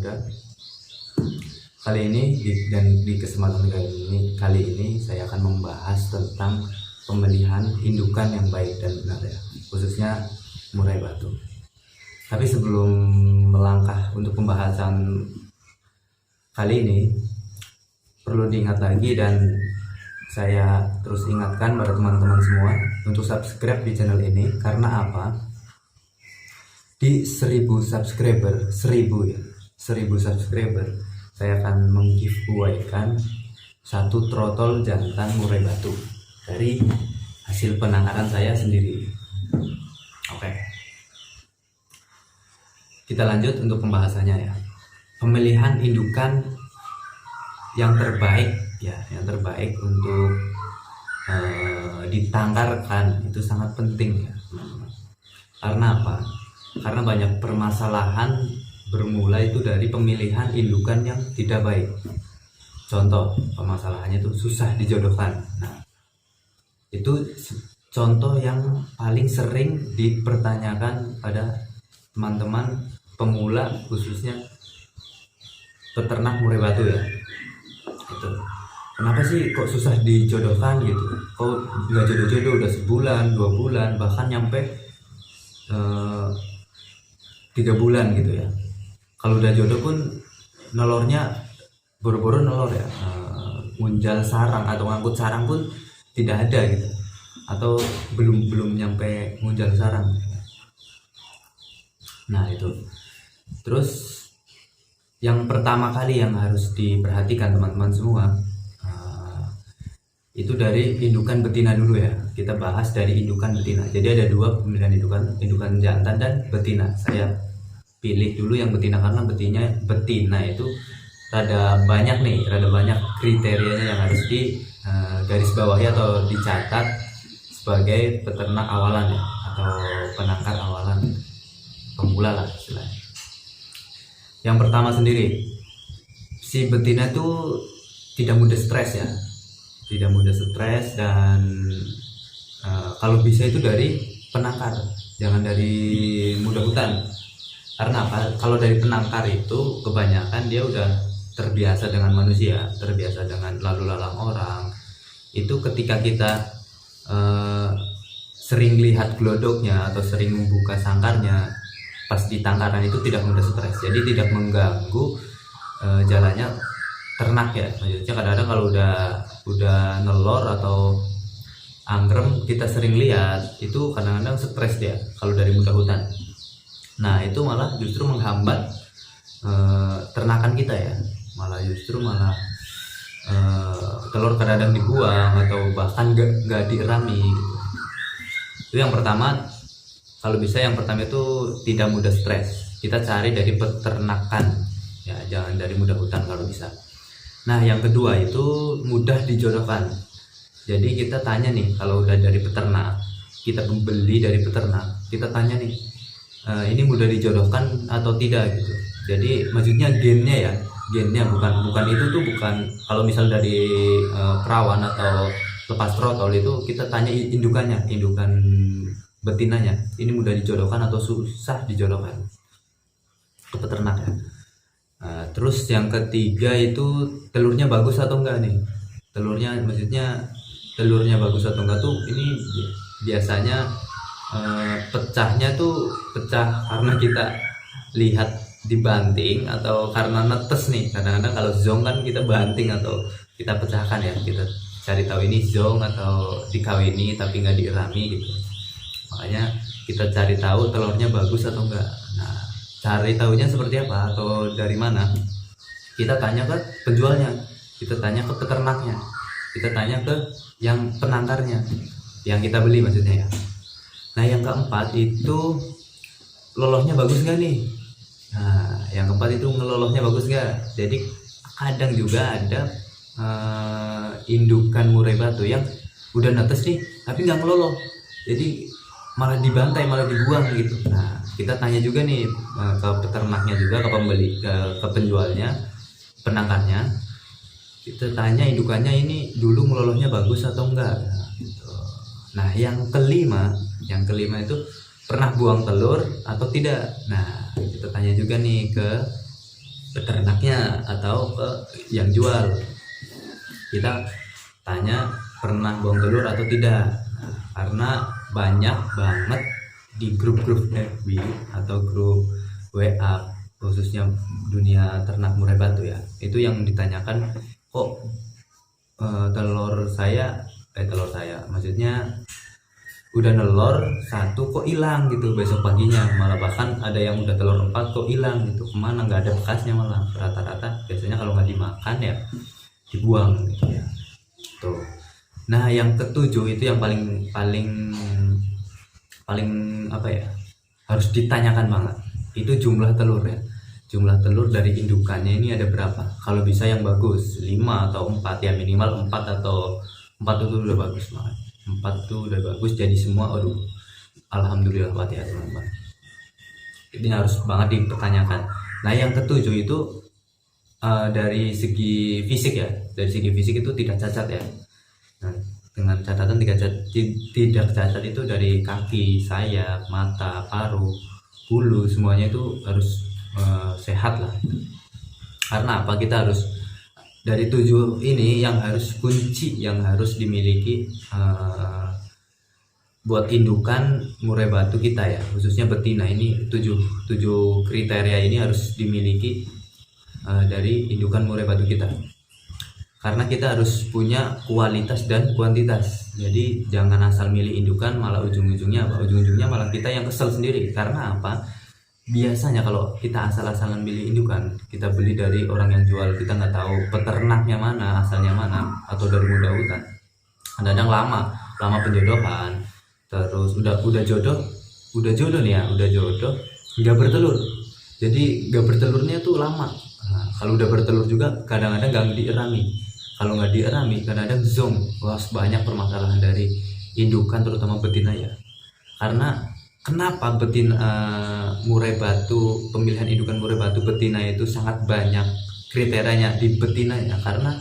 muda. Di kesempatan kali ini saya akan membahas tentang pemilihan indukan yang baik dan benar ya, khususnya murai batu. Tapi sebelum melangkah untuk pembahasan kali ini, perlu diingat lagi dan saya terus ingatkan pada teman-teman semua untuk subscribe di channel ini. Karena apa? Di 1000 subscriber saya akan meng-giveaway-kan satu trotol jantan murai batu dari hasil penangkaran saya sendiri. Oke, kita lanjut untuk pembahasannya ya. Pemilihan indukan yang terbaik untuk ditangkarkan itu sangat penting ya teman-teman. Karena apa? Karena banyak permasalahan bermula itu dari pemilihan indukan yang tidak baik. Contoh permasalahannya itu susah dijodohkan. Nah, itu contoh yang paling sering dipertanyakan pada teman-teman pemula, khususnya peternak murai batu ya. Itu kenapa sih kok susah dijodohkan gitu? Kok nggak jodoh-jodoh udah sebulan, 2 bulan, bahkan nyampe 3 bulan gitu ya. Kalau udah jodoh pun nolornya boro-boro nolor ya, ngunjal sarang atau ngangkut sarang pun tidak ada gitu, atau belum nyampe ngunjal sarang. Nah itu. Terus yang pertama kali yang harus diperhatikan teman-teman semua, itu dari indukan betina dulu ya. Kita bahas dari indukan betina. Jadi ada 2 pemilihan indukan jantan dan betina. Saya pilih dulu yang betina karena betina itu rada banyak kriterianya yang harus di garis bawahi atau dicatat sebagai peternak awalan ya, atau penangkar awalan pemula lah istilahnya. Yang pertama sendiri, si betina itu tidak mudah stres dan kalau bisa itu dari penangkar, jangan dari muda hutan. Karena apa? Kalau dari penangkar itu kebanyakan dia udah terbiasa dengan manusia, terbiasa dengan lalu lalang orang. Itu ketika kita sering lihat glodoknya atau sering membuka sangkarnya pas di tangkaran, itu tidak mudah stres. Jadi tidak mengganggu jalannya ternak ya. Maksudnya kadang-kadang kalau udah nelor atau anggrem kita sering lihat, itu kadang-kadang stres dia kalau dari muda hutan. Nah itu malah justru menghambat ternakan kita ya, malah telur kadang-kadang dibuang atau bahkan gak dierami gitu. Itu yang pertama. Kalau bisa yang pertama itu tidak mudah stres, kita cari dari peternakan ya, jangan dari muda hutan kalau bisa. Nah yang kedua itu mudah dijodohkan. Jadi kita tanya nih, kalau udah dari peternak, kita beli dari peternak, kita tanya nih, ini mudah dijodohkan atau tidak gitu. Jadi maksudnya gennya bukan itu tuh, bukan kalau misal dari perawan atau lepas trotol itu kita tanya indukan betinanya, ini mudah dijodohkan atau susah dijodohkan ke peternak ya. Terus yang ketiga itu telurnya bagus atau enggak nih. Telurnya bagus atau enggak tuh ini biasanya pecah karena kita lihat dibanting atau karena netes nih. Kadang-kadang kalau zong kan kita banting atau kita pecahkan ya, kita cari tahu ini zong atau dikawini tapi nggak dierami gitu. Makanya kita cari tahu telurnya bagus atau enggak. Nah cari tahunya seperti apa atau dari mana? Kita tanya ke penjualnya, kita tanya ke peternaknya, kita tanya ke yang penangkarnya, yang kita beli maksudnya ya. Nah yang keempat itu lolosnya bagus nggak nih? Nah yang keempat itu ngelolosnya bagus nggak? Jadi kadang juga ada indukan murai batu yang udah netes nih tapi nggak ngeloloh, jadi malah dibantai, malah dibuang gitu. Nah kita tanya juga nih ke peternaknya juga, ke pembeli, ke penjualnya, penangkarnya. Kita tanya indukannya ini dulu ngelolosnya bagus atau enggak gitu. Nah yang kelima itu pernah buang telur atau tidak. Nah kita tanya juga nih ke peternaknya atau ke yang jual. Kita tanya pernah buang telur atau tidak. Nah, karena banyak banget di grup-grup FB atau grup WA khususnya dunia ternak murai batu ya, itu yang ditanyakan kok telur saya maksudnya udah nelor satu kok hilang gitu besok paginya, malah bahkan ada yang udah telur 4 kok hilang gitu, kemana, nggak ada bekasnya, malah rata-rata biasanya kalau nggak dimakan ya dibuang gitu ya tuh. Nah yang ketujuh itu yang paling paling paling apa ya, harus ditanyakan banget, itu jumlah telur ya. Jumlah telur dari indukannya ini ada berapa, kalau bisa yang bagus 5 atau 4 ya, minimal 4 atau 4 itu udah bagus banget. 4 tuh udah bagus, jadi semua aduh alhamdulillah banget ya teman-teman, ini harus banget dipertanyakan. Nah yang ketujuh itu dari segi fisik ya, dari segi fisik itu tidak cacat ya. Nah, dengan catatan tidak cacat itu dari kaki, sayap, mata, paruh, bulu, semuanya itu harus sehat lah. Karena apa, kita harus dari 7 ini yang harus kunci yang harus dimiliki buat indukan murai batu kita ya, khususnya betina ini 7 kriteria ini harus dimiliki dari indukan murai batu kita. Karena kita harus punya kualitas dan kuantitas. Jadi jangan asal milih indukan malah ujung-ujungnya malah kita yang kesel sendiri. Karena apa? Biasanya kalau kita asal-asalan milih indukan, kita beli dari orang yang jual, kita nggak tahu peternaknya mana, asalnya mana, atau dari muda hutan. Kadang lama penjodohan, terus udah jodoh nih ya, udah jodoh nggak bertelur. Jadi nggak bertelurnya tuh lama. Nah, kalau udah bertelur juga kadang-kadang nggak dierami. Kalau nggak dierami kadang-kadang zong. Wah, banyak permasalahan dari indukan terutama betina ya. Karena kenapa betina murai batu, pemilihan indukan murai batu betina itu sangat banyak kriterianya di betina ya, karena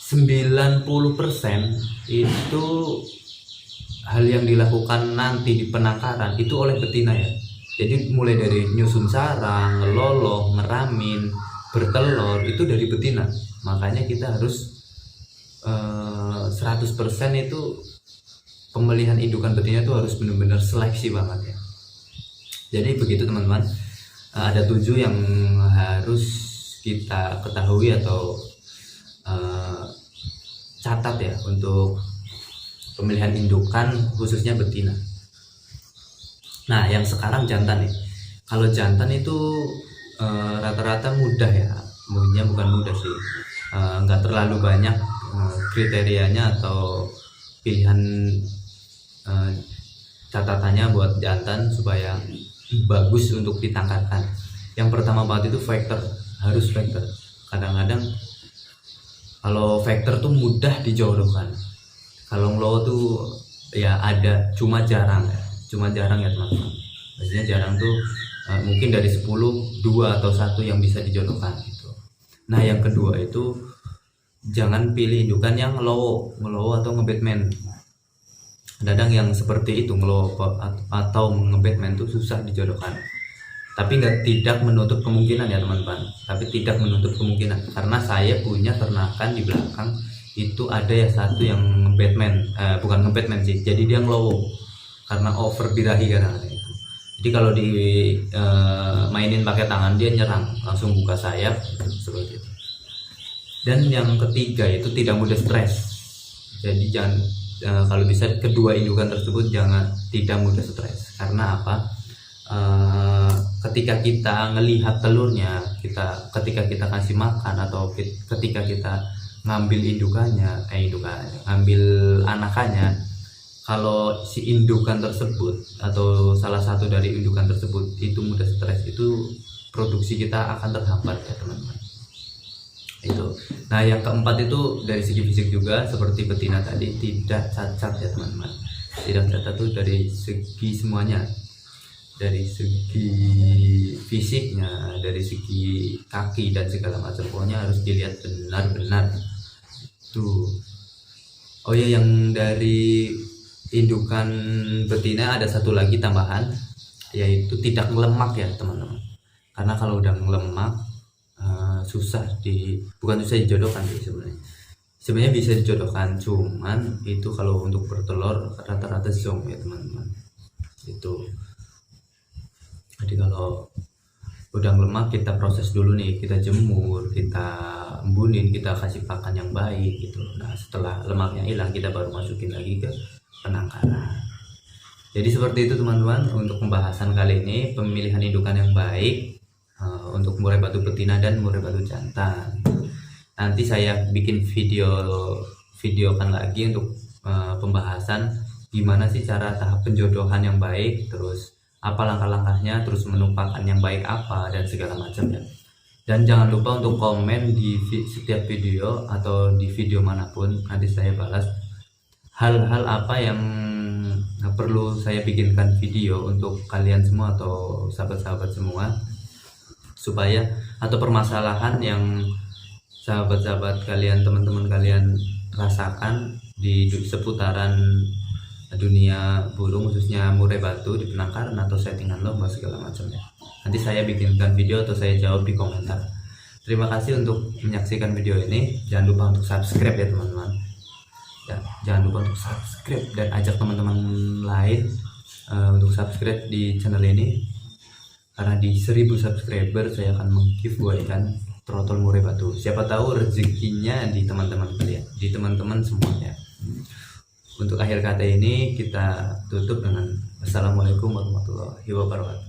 90% itu hal yang dilakukan nanti di penangkaran itu oleh betina ya. Jadi mulai dari nyusun sarang, ngeloloh, ngeramin, bertelur itu dari betina. Makanya kita harus 100% itu pemilihan indukan betina itu harus benar-benar seleksi banget ya. Jadi begitu teman-teman, ada 7 yang harus kita ketahui atau catat ya untuk pemilihan indukan khususnya betina. Nah yang sekarang jantan nih, kalau jantan itu rata-rata mudah ya, bukan mudah sih, nggak terlalu banyak kriterianya atau pilihan catatannya buat jantan supaya bagus untuk ditangkapkan. Yang pertama banget itu factor, harus factor. Kadang-kadang kalau factor tuh mudah dijodohkan, kalau ngelowo tuh ya ada, cuma jarang ya teman-teman. Maksudnya jarang tuh mungkin dari 10 2 atau 1 yang bisa dijodohkan gitu. Nah yang kedua itu jangan pilih indukan yang ngelowo atau ngebatman. Kadang yang seperti itu ngelowo atau ngebatman tuh susah dijodohkan. Tapi tidak menutup kemungkinan ya teman-teman. Tapi tidak menutup kemungkinan, karena saya punya ternakan di belakang itu ada ya satu yang ngebatman, bukan ngebatman sih. Jadi dia ngelowo karena over birahi kadang-kadang itu. Jadi kalau di mainin pakai tangan dia nyerang, langsung buka sayap seperti itu. Dan yang ketiga itu tidak mudah stres. Jadi jangan kalau bisa kedua indukan tersebut tidak mudah stres. Karena apa? Ketika kita ngelihat telurnya, ketika kita kasih makan atau ketika kita ngambil ngambil anakannya, kalau si indukan tersebut atau salah satu dari indukan tersebut itu mudah stres, itu produksi kita akan terhambat ya teman-teman. Itu. Nah yang keempat itu dari segi fisik juga seperti betina tadi, tidak cacat ya teman-teman. Tidak cacat tuh dari segi semuanya, dari segi fisiknya, dari segi kaki dan segala macam, pokoknya harus dilihat benar-benar tuh. Oh ya, yang dari indukan betina ada satu lagi tambahan, yaitu tidak ngelemak ya teman-teman. Karena kalau udah ngelemak bukan susah dijodohkan sih sebenarnya bisa dijodohkan, cuman itu kalau untuk bertelur rata-rata zong ya teman-teman. Itu jadi kalau udah lemak kita proses dulu nih, kita jemur, kita embunin, kita kasih pakan yang baik gitu. Nah setelah lemaknya hilang kita baru masukin lagi ke penangkaran. Jadi seperti itu teman-teman untuk pembahasan kali ini, pemilihan indukan yang baik untuk murai batu betina dan murai batu jantan. Nanti saya bikin videokan lagi untuk pembahasan gimana sih cara tahap penjodohan yang baik, terus apa langkah-langkahnya, terus menu pakan yang baik apa, dan segala macam ya. Dan jangan lupa untuk komen di setiap video atau di video manapun, nanti saya balas hal-hal apa yang perlu saya bikinkan video untuk kalian semua atau sahabat-sahabat semua, supaya atau permasalahan yang sahabat-sahabat kalian, teman-teman kalian rasakan di seputaran dunia burung, khususnya murai batu di penangkaran atau settingan lomba segala macamnya. Nanti saya bikinkan video atau saya jawab di komentar. Terima kasih untuk menyaksikan video ini. Jangan lupa untuk subscribe ya teman-teman. Ya, jangan lupa untuk subscribe dan ajak teman-teman lain untuk subscribe di channel ini, karena di 1000 subscriber saya akan meng-giveaway kan trotol murai batu. Siapa tahu rezekinya di teman-teman kalian, di teman-teman semuanya. Untuk akhir kata ini kita tutup dengan Assalamualaikum warahmatullahi wabarakatuh.